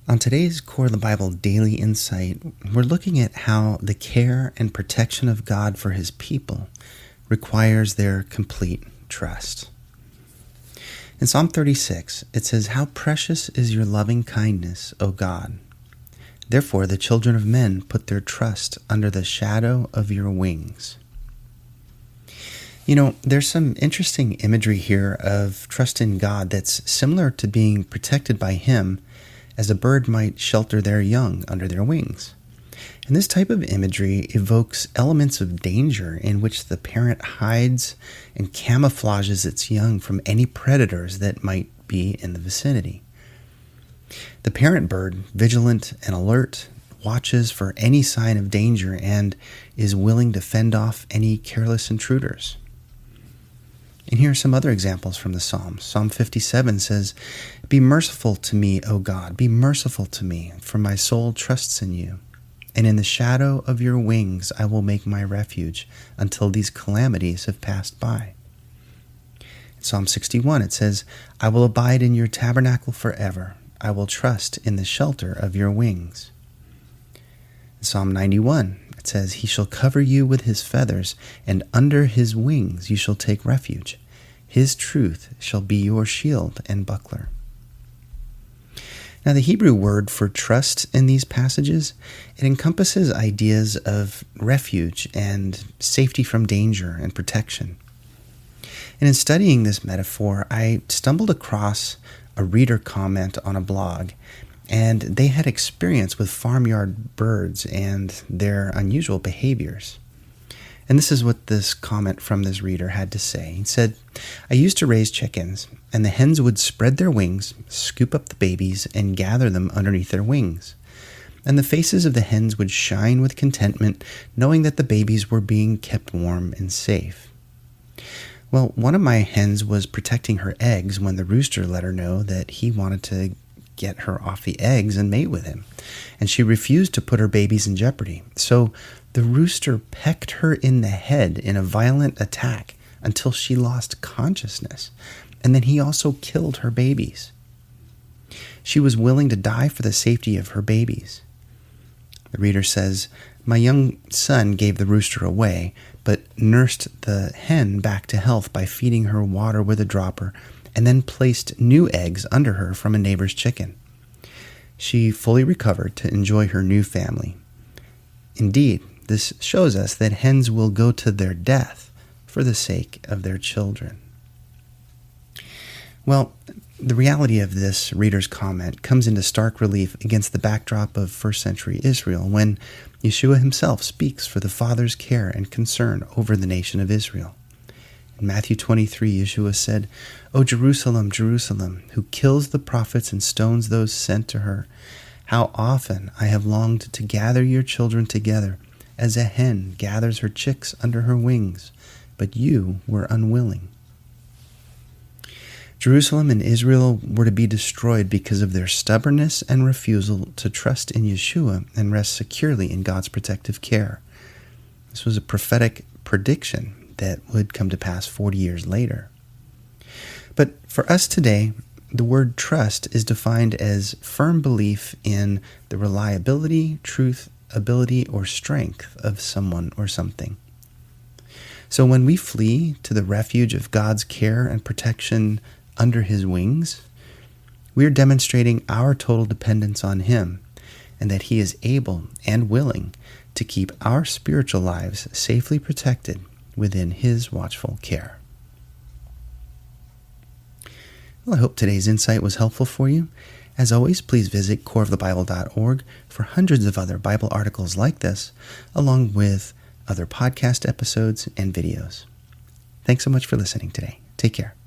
On today's Core of the Bible Daily Insight, we're looking at how the care and protection of God for His people requires their complete trust. In Psalm 36, it says, "How precious is your loving kindness, O God! Therefore the children of men put their trust under the shadow of your wings." You know, there's some interesting imagery here of trust in God that's similar to being protected by Him as a bird might shelter their young under their wings. And this type of imagery evokes elements of danger in which the parent hides and camouflages its young from any predators that might be in the vicinity. The parent bird, vigilant and alert, watches for any sign of danger and is willing to fend off any careless intruders. And here are some other examples from the Psalms. Psalm 57 says, "Be merciful to me, O God, be merciful to me, for my soul trusts in you. And in the shadow of your wings I will make my refuge until these calamities have passed by." In Psalm 61 it says, "I will abide in your tabernacle forever. I will trust in the shelter of your wings." In Psalm 91 it says, "He shall cover you with his feathers, and under his wings you shall take refuge. His truth shall be your shield and buckler." Now, the Hebrew word for trust in these passages, it encompasses ideas of refuge and safety from danger and protection. And in studying this metaphor, I stumbled across a reader comment on a blog, and they had experience with farmyard birds and their unusual behaviors. And this is what this comment from this reader had to say. He said, "I used to raise chickens, and the hens would spread their wings, scoop up the babies, and gather them underneath their wings. And the faces of the hens would shine with contentment, knowing that the babies were being kept warm and safe. Well, one of my hens was protecting her eggs when the rooster let her know that he wanted to get her off the eggs and mate with him, and she refused to put her babies in jeopardy. So the rooster pecked her in the head in a violent attack until she lost consciousness, and then he also killed her babies. She was willing to die for the safety of her babies." The reader says, "My young son gave the rooster away, but nursed the hen back to health by feeding her water with a dropper, and then placed new eggs under her from a neighbor's chicken. She fully recovered to enjoy her new family. Indeed, this shows us that hens will go to their death for the sake of their children." Well, the reality of this reader's comment comes into stark relief against the backdrop of first century Israel when Yeshua himself speaks for the Father's care and concern over the nation of Israel. In Matthew 23, Yeshua said, "O Jerusalem, Jerusalem, who kills the prophets and stones those sent to her, how often I have longed to gather your children together, as a hen gathers her chicks under her wings, but you were unwilling." Jerusalem and Israel were to be destroyed because of their stubbornness and refusal to trust in Yeshua and rest securely in God's protective care. This was a prophetic prediction that would come to pass 40 years later. But for us today, the word trust is defined as firm belief in the reliability, truth, ability, or strength of someone or something. So when we flee to the refuge of God's care and protection under His wings, we are demonstrating our total dependence on Him and that He is able and willing to keep our spiritual lives safely protected within His watchful care. Well, I hope today's insight was helpful for you. As always, please visit coreofthebible.org for hundreds of other Bible articles like this, along with other podcast episodes and videos. Thanks so much for listening today. Take care.